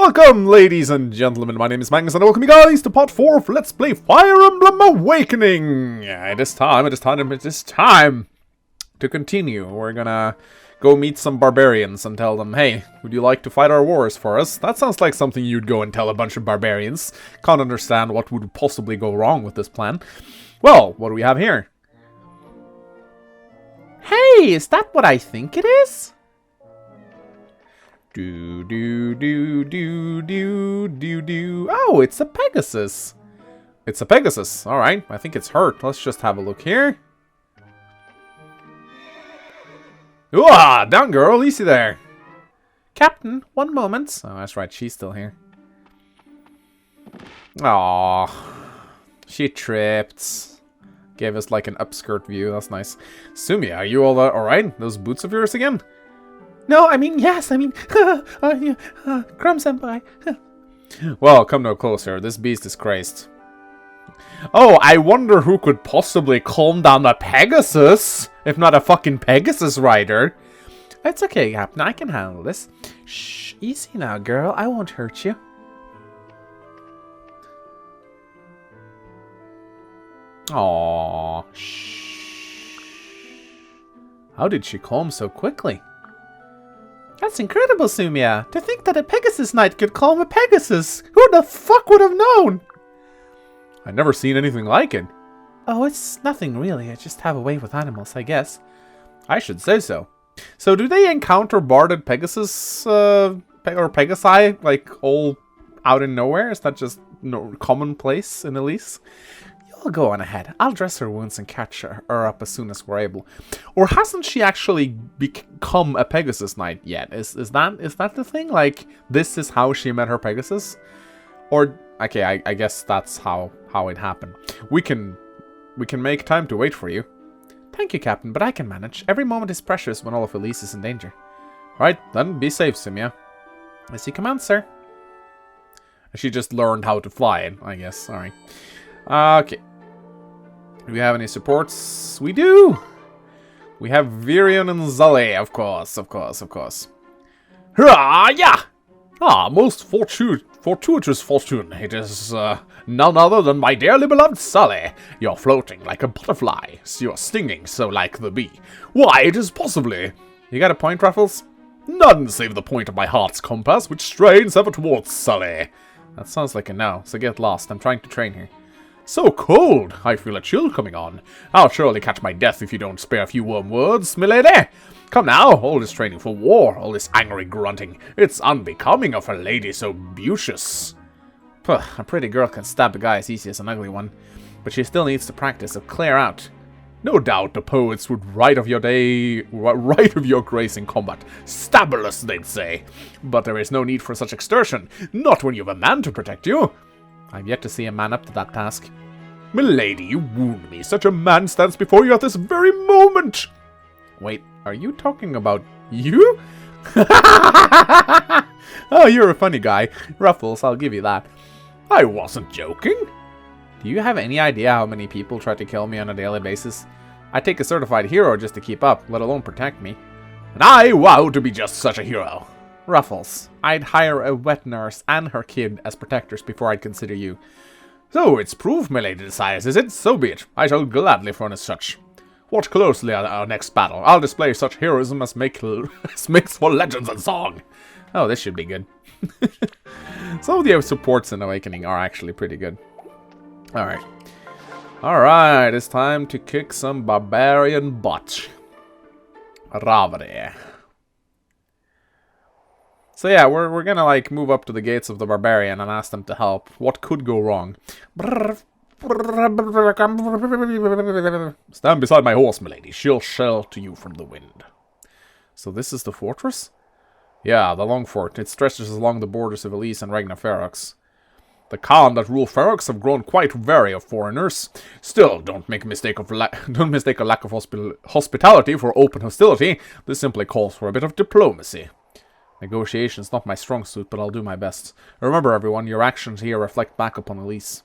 Welcome, ladies and gentlemen, my name is Magnus, and welcome you guys to part 4 of Let's Play Fire Emblem Awakening! It is time to continue. We're gonna go meet some barbarians and tell them, hey, would you like to fight our wars for us? That sounds like something you'd go and tell a bunch of barbarians. Can't understand what would possibly go wrong with this plan. Well, what do we have here? Hey, is that what I think it is? Do. Oh, it's a pegasus. It's a pegasus. Alright, I think it's hurt. Let's just have a look here. Ooh, down girl, easy there. Captain, one moment. Oh, that's right, she's still here. Aww. She tripped. Gave us like an upskirt view, that's nice. Sumia, are you all alright? Those boots of yours again? No, Chrom senpai. Well, come no closer. This beast is crazed. Oh, I wonder who could possibly calm down a Pegasus, if not a fucking Pegasus rider. It's okay, Captain. I can handle this. Shh, easy now, girl. I won't hurt you. Aww. Shh. How did she calm so quickly? That's incredible, Sumia. To think that a Pegasus Knight could calm a Pegasus. Who the fuck would have known? I've never seen anything like it. Oh, it's nothing really. I just have a way with animals, I guess. I should say so. So do they encounter barded Pegasus, or Pegasi, like, all out in nowhere? Is that just commonplace in Ylisse? You'll go on ahead. I'll dress her wounds and catch her up as soon as we're able. Or hasn't she actually become a Pegasus Knight yet? Is that the thing? Like, this is how she met her Pegasus? Or, okay, I guess that's how it happened. We can make time to wait for you. Thank you, Captain, but I can manage. Every moment is precious when all of Ylisse is in danger. Right, then be safe, Sumia. As you command, sir. She just learned how to fly, I guess. Sorry. Okay. Do we have any supports? We do! We have Virion and Zale, of course. Hurrah! Yeah! Ah, most fortuitous fortune. It is none other than my dearly beloved Sully. You're floating like a butterfly. You're stinging so like the bee. Why, it is possibly... You got a point, Ruffles? None save the point of my heart's compass, which strains ever towards Sully. That sounds like a no, so get lost. I'm trying to train here. So cold! I feel a chill coming on. I'll surely catch my death if you don't spare a few warm words, milady. Come now, all this training for war, all this angry grunting. It's unbecoming of a lady so beauteous. Puh, a pretty girl can stab a guy as easy as an ugly one, but she still needs to practice, so clear out. No doubt the poets would write of your grace in combat. Stabulous, they'd say. But there is no need for such exertion, not when you've a man to protect you. I've yet to see a man up to that task. Milady, you wound me. Such a man stands before you at this very moment. Wait, are you talking about you? Oh, you're a funny guy. Ruffles, I'll give you that. I wasn't joking. Do you have any idea how many people try to kill me on a daily basis? I take a certified hero just to keep up, let alone protect me. And I vow to be just such a hero. Ruffles, I'd hire a wet nurse and her kid as protectors before I'd consider you. So it's proof milady desires, is it? So be it. I shall gladly furnish such. Watch closely at our next battle. I'll display such heroism as makes for legends and song. Oh, this should be good. Some of the supports in Awakening are actually pretty good. Alright. Alright, it's time to kick some barbarian butt. Ravare. So yeah, we're gonna like move up to the gates of the barbarian and ask them to help. What could go wrong? Stand beside my horse, milady. She'll shelter you from the wind. So this is the fortress? Yeah, the long fort. It stretches along the borders of Ylisse and Regna Ferox. The Khan that rule Ferox have grown quite wary of foreigners. Still, don't make a mistake a lack of hospitality for open hostility. This simply calls for a bit of diplomacy. Negotiation's not my strong suit, but I'll do my best. Remember, everyone, your actions here reflect back upon Ylisse.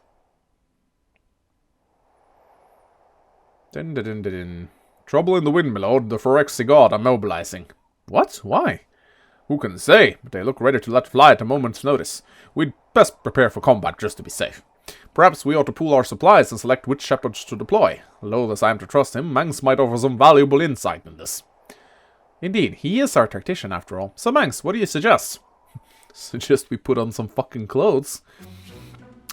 Trouble in the wind, my lord. The Phyrexian god are mobilizing. What? Why? Who can say, but they look ready to let fly at a moment's notice. We'd best prepare for combat just to be safe. Perhaps we ought to pool our supplies and select which shepherds to deploy. Loath as I am to trust him, Mangs might offer some valuable insight in this. Indeed, he is our tactician after all. So Mangs, what do you suggest? Suggest we put on some fucking clothes.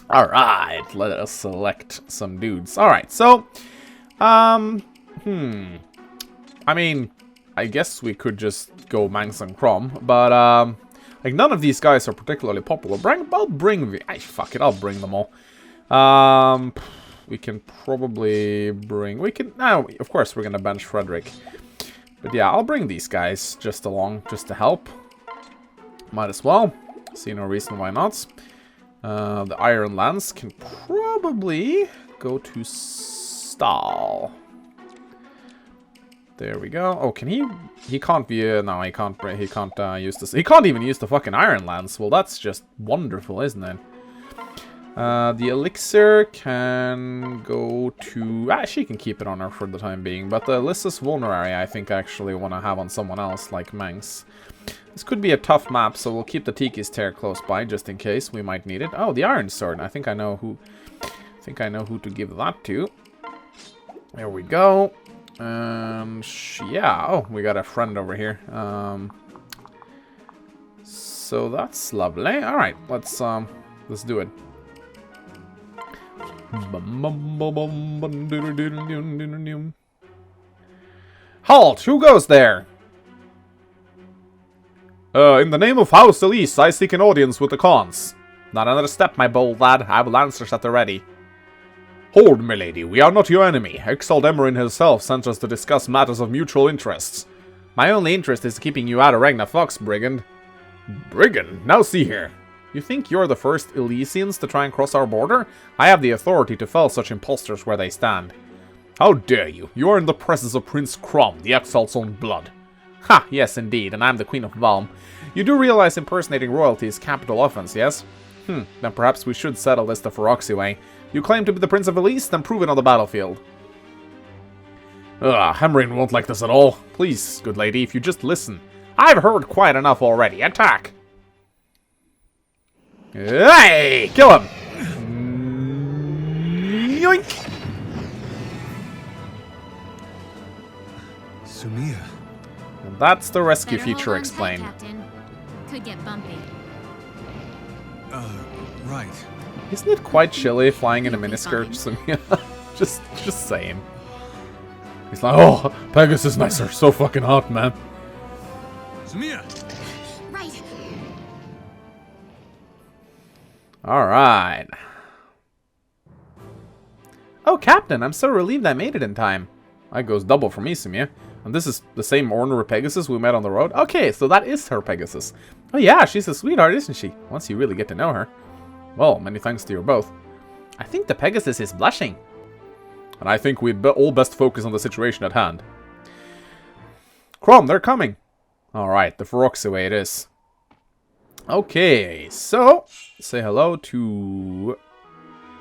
Alright, let us select some dudes. Alright, so... I mean, I guess we could just go Mangs and Chrom, but, like, none of these guys are particularly popular. I'll bring fuck it, I'll bring them all. We can probably bring... No, of course we're gonna bench Frederick. But yeah, I'll bring these guys just along, just to help. Might as well. See no reason why not. The Iron Lance can probably go to Stahl. There we go. Oh, can he? He can't be. No, he can't. He can't use this. He can't even use the fucking Iron Lance. Well, that's just wonderful, isn't it? The elixir can go to... she can keep it on her for the time being. But the Yllisse's Vulnerary, I think I actually want to have on someone else, like Mangs. This could be a tough map, so we'll keep the Tiki's Tear close by, just in case we might need it. Oh, the Iron Sword. I think I know who... to give that to. There we go. Yeah. Oh, we got a friend over here. So that's lovely. All right, let's do it. Halt! Who goes there? In the name of House Ylisse, I seek an audience with the Khans. Not another step, my bold lad. I have lancers at the ready. Hold, milady, we are not your enemy. Exiled Emerin himself sent us to discuss matters of mutual interests. My only interest is keeping you out of Ragnar Fox, brigand. Brigand? Now see here. You think you're the first Elysians to try and cross our border? I have the authority to fell such impostors where they stand. How dare you? You are in the presence of Prince Chrom, the exile's own blood. Ha, yes indeed, and I'm the Queen of Valm. You do realize impersonating royalty is capital offense, yes? Then perhaps we should settle this the Feroxy way. You claim to be the Prince of Ylisse, then prove it on the battlefield. Emerin won't like this at all. Please, good lady, if you just listen. I've heard quite enough already. Attack! Hey! Kill him! Yoink! Sumia. And that's the rescue feature explained. Could get bumpy. Right. Isn't it quite chilly flying in a miniskirt? just saying. He's like, oh, Pegasus nicer. So fucking hot, man. Sumia. Right. Alright. Oh, Captain, I'm so relieved I made it in time. That goes double for me, Sumia. And this is the same ornery Pegasus we met on the road? Okay, so that is her Pegasus. Oh yeah, she's a sweetheart, isn't she? Once you really get to know her. Well, many thanks to you both. I think the Pegasus is blushing. And I think we'd all best focus on the situation at hand. Chrom, they're coming. Alright, the Feroxy way it is. Okay, so... say hello to...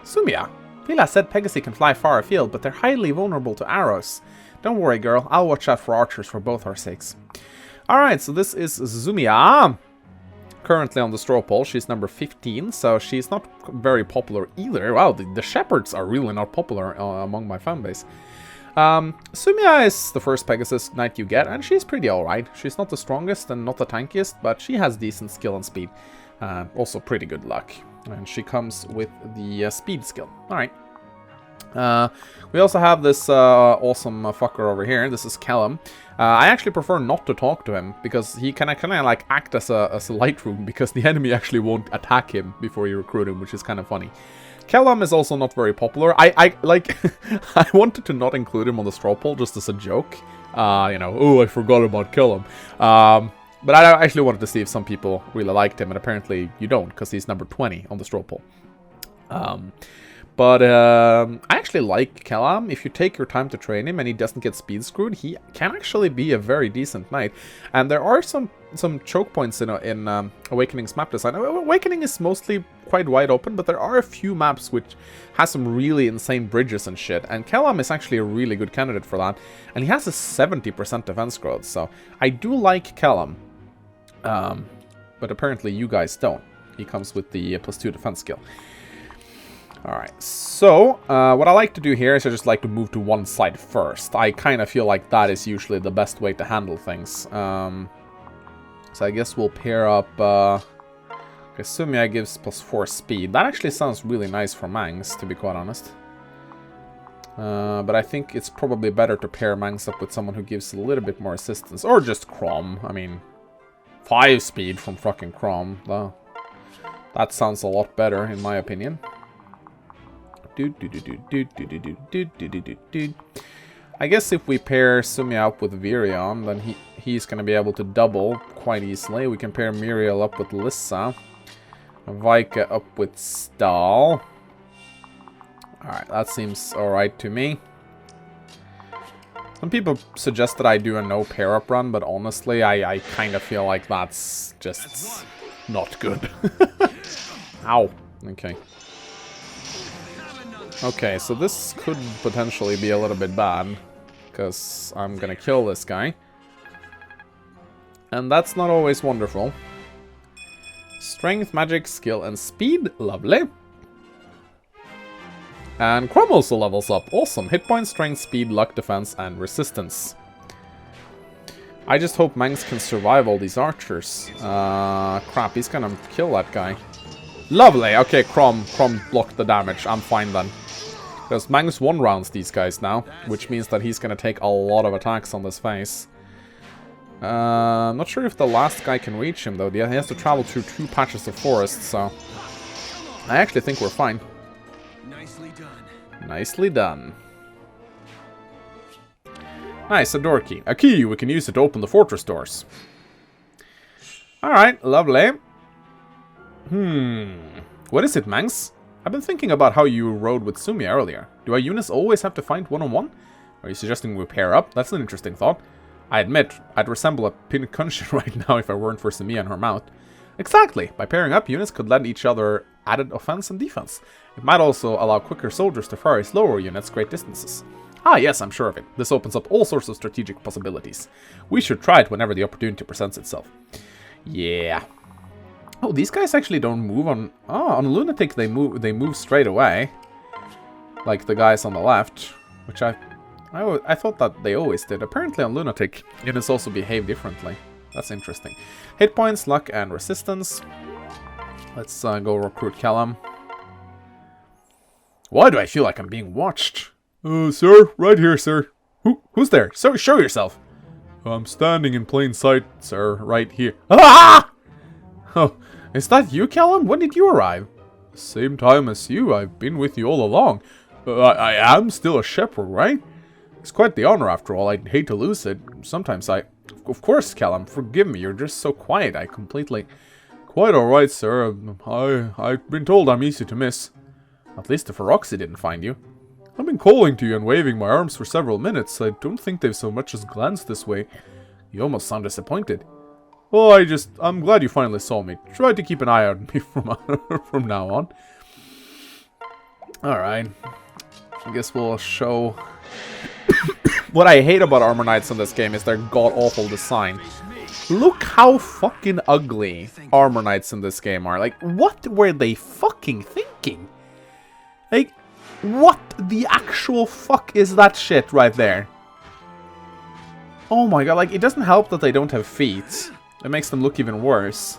Sumia. Pila said Pegasi can fly far afield, but they're highly vulnerable to arrows. Don't worry, girl. I'll watch out for archers for both our sakes. Alright, so this is Sumia. Currently on the straw poll. She's number 15, so she's not very popular either. Wow, the shepherds are really not popular among my fanbase. Sumia is the first Pegasus knight you get, and she's pretty alright. She's not the strongest and not the tankiest, but she has decent skill and speed. Also pretty good luck. And she comes with the speed skill. Alright. We also have this awesome fucker over here. This is Kellam. I actually prefer not to talk to him because he can kind of like act as a light room because the enemy actually won't attack him before you recruit him, which is kind of funny. Kellam is also not very popular. I like I wanted to not include him on the straw poll just as a joke. You know, oh, I forgot about Kellam. But I actually wanted to see if some people really liked him, and apparently you don't, because he's number 20 on the straw poll. But I actually like Kellam. If you take your time to train him and he doesn't get speed screwed, he can actually be a very decent knight. And there are some choke points in Awakening's map design. Awakening is mostly quite wide open, but there are a few maps which has some really insane bridges and shit. And Kellam is actually a really good candidate for that. And he has a 70% defense growth, so I do like Kellam. But apparently you guys don't. He comes with the +2 defense skill. Alright, so what I like to do here is I just like to move to one side first. I kind of feel like that is usually the best way to handle things. So I guess we'll pair up... Sumiya gives +4 speed. That actually sounds really nice for Mangs, to be quite honest. But I think it's probably better to pair Mangs up with someone who gives a little bit more assistance. Or just Chrom. I mean, 5 speed from fucking Chrom. That sounds a lot better, in my opinion. I guess if we pair Sumiya up with Virion, then he's going to be able to double quite easily. We can pair Muriel up with Lissa. Vika up with Stahl. Alright, that seems alright to me. Some people suggest that I do a no pair-up run, but honestly, I kind of feel like that's just not good. Ow. Okay. Okay, so this could potentially be a little bit bad, because I'm gonna kill this guy. And that's not always wonderful. Strength, magic, skill, and speed. Lovely. And Chrom also levels up. Awesome. Hit points, strength, speed, luck, defense, and resistance. I just hope Mangs can survive all these archers. Crap, he's gonna kill that guy. Lovely. Okay, Chrom blocked the damage. I'm fine then. Because Mangs one-rounds these guys now, which means that he's gonna take a lot of attacks on this face. I'm not sure if the last guy can reach him, though. He has to travel through 2 patches of forest, so... I actually think we're fine. Nicely done. Nicely done. Nice, a door key. A key, we can use it to open the fortress doors. Alright, lovely. What is it, Mangs? I've been thinking about how you rode with Sumiya earlier. Do our units always have to fight one-on-one? Are you suggesting we pair up? That's an interesting thought. I admit, I'd resemble a pincushion right now if I weren't for Sumiya and her mount. Exactly! By pairing up, units could lend each other added offense and defense. It might also allow quicker soldiers to fire slower units great distances. Ah yes, I'm sure of it. This opens up all sorts of strategic possibilities. We should try it whenever the opportunity presents itself. Yeah. Oh, these guys actually don't move on... Oh, on Lunatic they move straight away. Like the guys on the left. Which I thought that they always did. Apparently on Lunatic, units also behave differently. That's interesting. Hit points, luck, and resistance. Let's go recruit Kellam. Why do I feel like I'm being watched? Sir, right here, sir. Who's there? So show yourself. I'm standing in plain sight, sir, right here. Ah! Oh, is that you, Kellam? When did you arrive? Same time as you. I've been with you all along. I am still a shepherd, right? It's quite the honor, after all. I'd hate to lose it. Sometimes Of course, Kellam, forgive me. You're just so quiet. I completely... Quite alright, sir. I've been told I'm easy to miss. At least the Feroxy didn't find you. I've been calling to you and waving my arms for several minutes. I don't think they've so much as glanced this way. You almost sound disappointed. Well, I'm glad you finally saw me. Try to keep an eye out on me from now on. Alright. I guess we'll show... What I hate about Armor Knights in this game is their god-awful design. Look how fucking ugly Armor Knights in this game are. Like, what were they fucking thinking? Like, what the actual fuck is that shit right there? Oh my god, like, it doesn't help that they don't have feet. It makes them look even worse.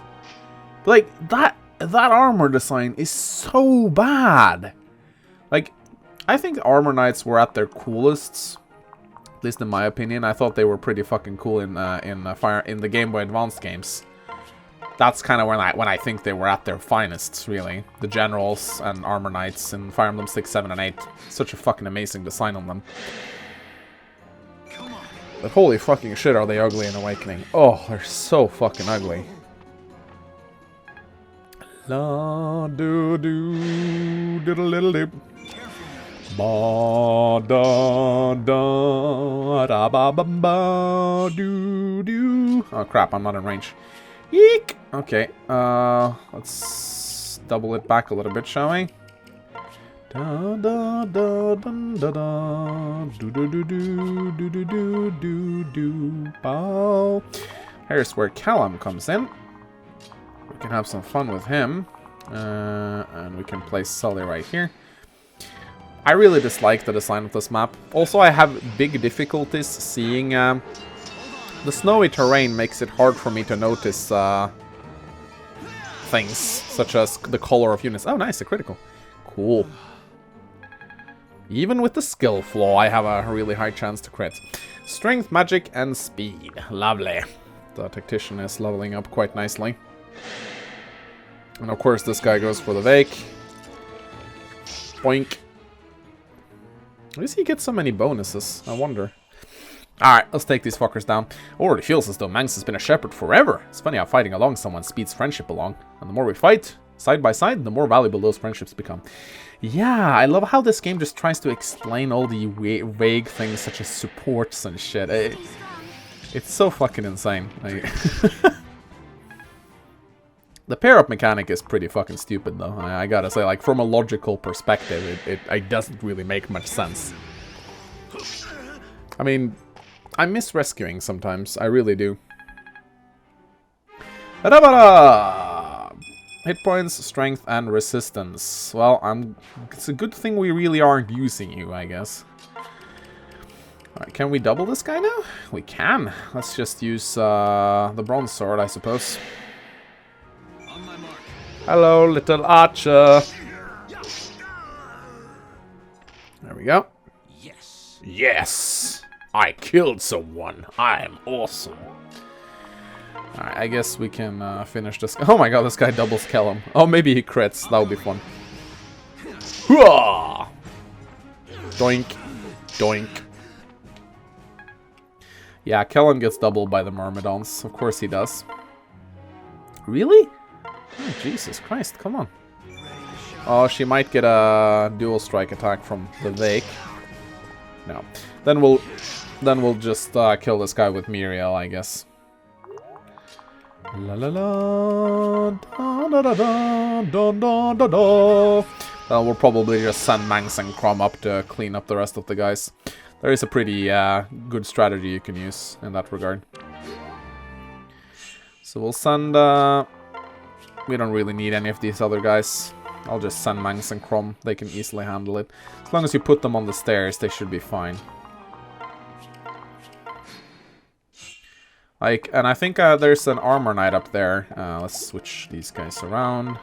But, like, that armor design is so bad. Like, I think Armor Knights were at their coolest, at least in my opinion. I thought they were pretty fucking cool in the Game Boy Advance games. That's kind of when I think they were at their finest, really. The Generals and Armor Knights in Fire Emblem 6, 7, and 8. Such a fucking amazing design on them. But holy fucking shit are they ugly in Awakening. Oh, they're so fucking ugly. La do do diddle little dip. Ba da da da ba ba ba do do. Oh crap, I'm not in range. Eek! Okay, let's double it back a little bit, shall we? Da da da da da da do do do do do do do do do. Bow. Here's where Kellam comes in. We can have some fun with him. And we can place Sully right here. I really dislike the design of this map. Also, I have big difficulties seeing... the snowy terrain makes it hard for me to notice things, such as the color of units. Oh, nice, a critical. Cool. Even with the skill flaw, I have a really high chance to crit. Strength, magic, and speed. Lovely. The tactician is leveling up quite nicely. And of course, this guy goes for the Vake. Boink. Why does he get so many bonuses? I wonder. Alright, let's take these fuckers down. Already feels as though Manx has been a shepherd forever. It's funny how fighting along someone speeds friendship along. And the more we fight, side by side, the more valuable those friendships become. Yeah, I love how this game just tries to explain all the vague things such as supports and shit. It's so fucking insane. The pair-up mechanic is pretty fucking stupid, though. I gotta say, like, from a logical perspective, it doesn't really make much sense. I mean, I miss rescuing sometimes. I really do. Hit points, strength, and resistance. Well, it's a good thing we really aren't using you, I guess. Alright, can we double this guy now? We can. Let's just use the bronze sword, I suppose. Hello, little archer. There we go. Yes. Yes! I killed someone. I am awesome. Alright, I guess we can finish this. Oh my god, this guy doubles Kellam. Oh, maybe he crits. That would be fun. Hooah! Doink. Doink. Yeah, Kellam gets doubled by the Myrmidons. Of course he does. Really? Oh, Jesus Christ, come on. Oh, she might get a dual strike attack from the Vake. No. Then we'll just kill this guy with Muriel, I guess. La la la, da da da da, da da da da. We'll probably just send Manx and Chrom up to clean up the rest of the guys. There is a pretty good strategy you can use in that regard. So we'll send... we don't really need any of these other guys. I'll just send Manx and Chrom. They can easily handle it. As long as you put them on the stairs, they should be fine. Like, and I think there's an armor knight up there. Let's switch these guys around.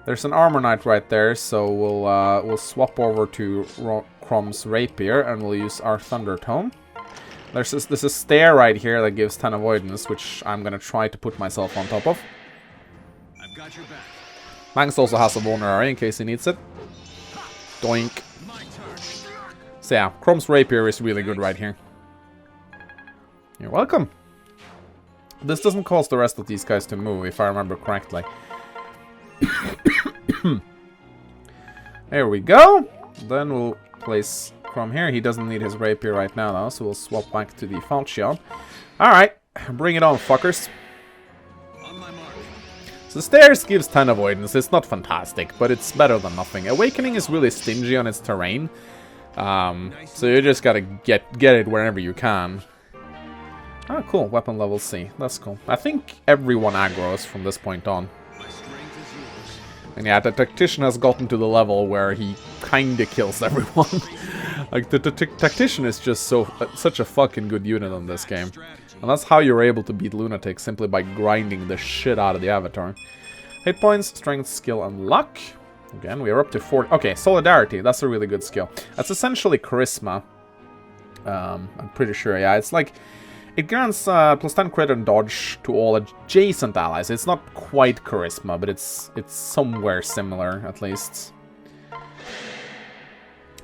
There's an armor knight right there, so we'll swap over to Chrom's rapier and we'll use our thunder tome. There's a stair right here that gives 10 avoidance, which I'm gonna try to put myself on top of. I've got your back. Manx also has a vulnerary in case he needs it. Doink. So yeah, Chrom's rapier is really good right here. You're welcome. This doesn't cause the rest of these guys to move, if I remember correctly. There we go. Then we'll place Chrom here. He doesn't need his rapier right now, though, so we'll swap back to the falchion. Alright, bring it on, fuckers. On my mark. So stairs gives 10 avoidance. It's not fantastic, but it's better than nothing. Awakening is really stingy on its terrain. So you just gotta get it wherever you can. Oh, cool. Weapon level C. That's cool. I think everyone aggros from this point on. My strength is yours. And yeah, the tactician has gotten to the level where he kinda kills everyone. Like, the tactician is just such a fucking good unit on this game. And that's how you're able to beat lunatics, simply by grinding the shit out of the avatar. Hit points, strength, skill, and luck. Again, we are up to 40. Okay, solidarity. That's a really good skill. That's essentially charisma. I'm pretty sure, yeah. It's like... It grants plus 10 crit and dodge to all adjacent allies. It's not quite charisma, but it's somewhere similar, at least.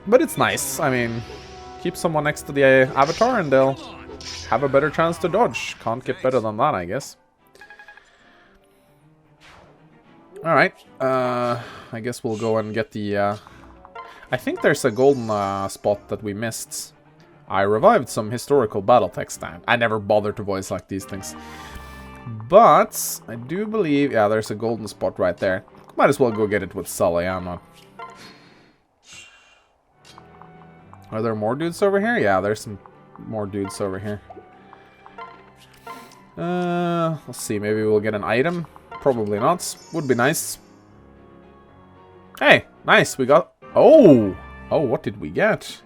But it's nice. I mean, keep someone next to the avatar and they'll have a better chance to dodge. Can't get better than that, I guess. Alright. I guess we'll go and get the... I think there's a golden spot that we missed. I revived some historical battle text. I never bothered to voice like these things. But I do believe... Yeah, there's a golden spot right there. Might as well go get it with Sully. I'm not... Are there more dudes over here? Yeah, there's some more dudes over here. Let's see, maybe we'll get an item. Probably not. Would be nice. Hey, nice, we got... Oh! Oh, what did we get?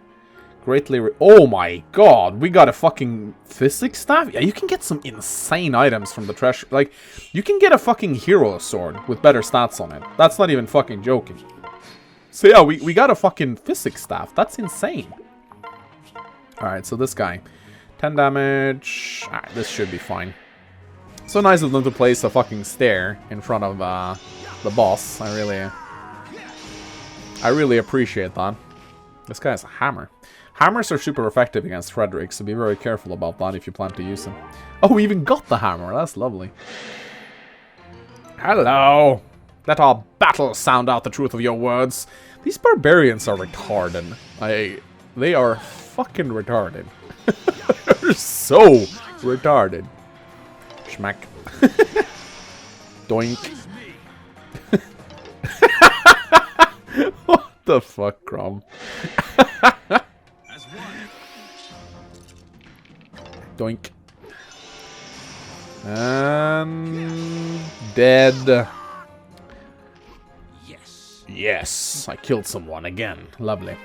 Oh my god, we got a fucking physics staff? Yeah, you can get some insane items from the treasure. Like, you can get a fucking hero sword with better stats on it. That's not even fucking joking. So yeah, we got a fucking physics staff. That's insane. Alright, so this guy. 10 damage. Alright, this should be fine. So nice of them to place a fucking stair in front of the boss. I really appreciate that. This guy has a hammer. Hammers are super effective against Frederick, so be very careful about that if you plan to use them. Oh, we even got the hammer. That's lovely. Hello. Let our battle sound out the truth of your words. These barbarians are retarded. They are fucking retarded. They're so retarded. Schmack. Doink. What the fuck, Chrom? Doink. And... dead. Yes, I killed someone again. Lovely.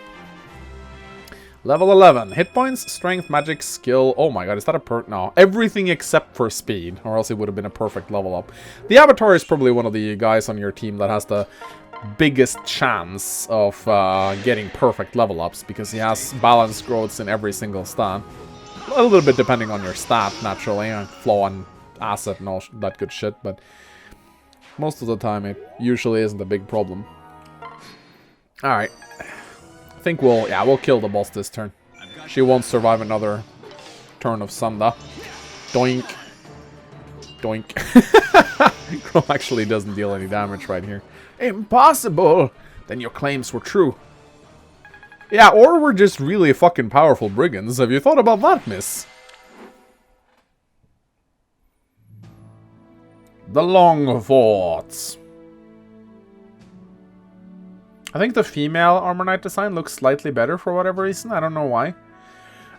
Level 11. Hit points, strength, magic, skill. Oh my god, is that a perk? No. Everything except for speed, or else it would have been a perfect level up. The Avatar is probably one of the guys on your team that has the biggest chance of getting perfect level ups, because he has balance growths in every single stat. A little bit depending on your stat, naturally, and flaw and asset and all that good shit, but most of the time it usually isn't a big problem. Alright. I think we'll kill the boss this turn. She won't survive another turn of Sanda. Doink. Doink. Chrom actually doesn't deal any damage right here. Impossible! Then your claims were true. Yeah, or we're just really fucking powerful brigands. Have you thought about that, miss? The Long Forts. I think the female Armor Knight design looks slightly better for whatever reason. I don't know why.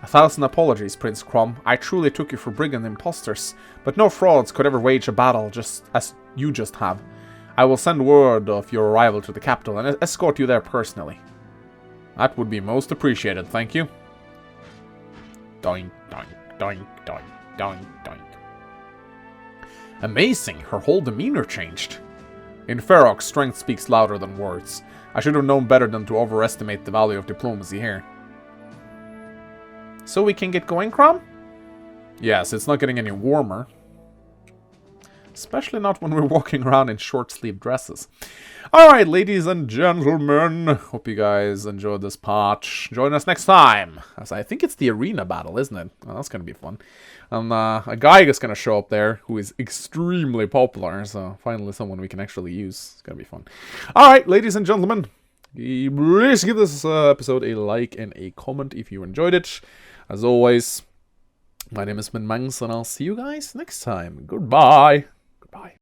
1,000 apologies, Prince Chrom. I truly took you for brigand imposters, but no frauds could ever wage a battle just as you just have. I will send word of your arrival to the capital and escort you there personally. That would be most appreciated, thank you. Doink, doink, doink, doink, doink, doink. Amazing, her whole demeanor changed. In Ferox, strength speaks louder than words. I should have known better than to overestimate the value of diplomacy here. So we can get going, Chrom? Yes, it's not getting any warmer. Especially not when we're walking around in short-sleeved dresses. Alright, ladies and gentlemen. Hope you guys enjoyed this part. Join us next time. As I think it's the arena battle, isn't it? Well, that's going to be fun. And a guy is going to show up there who is extremely popular. So finally someone we can actually use. It's going to be fun. Alright, ladies and gentlemen. Please give this episode a like and a comment if you enjoyed it. As always, my name is Min Mangs and I'll see you guys next time. Goodbye. Goodbye.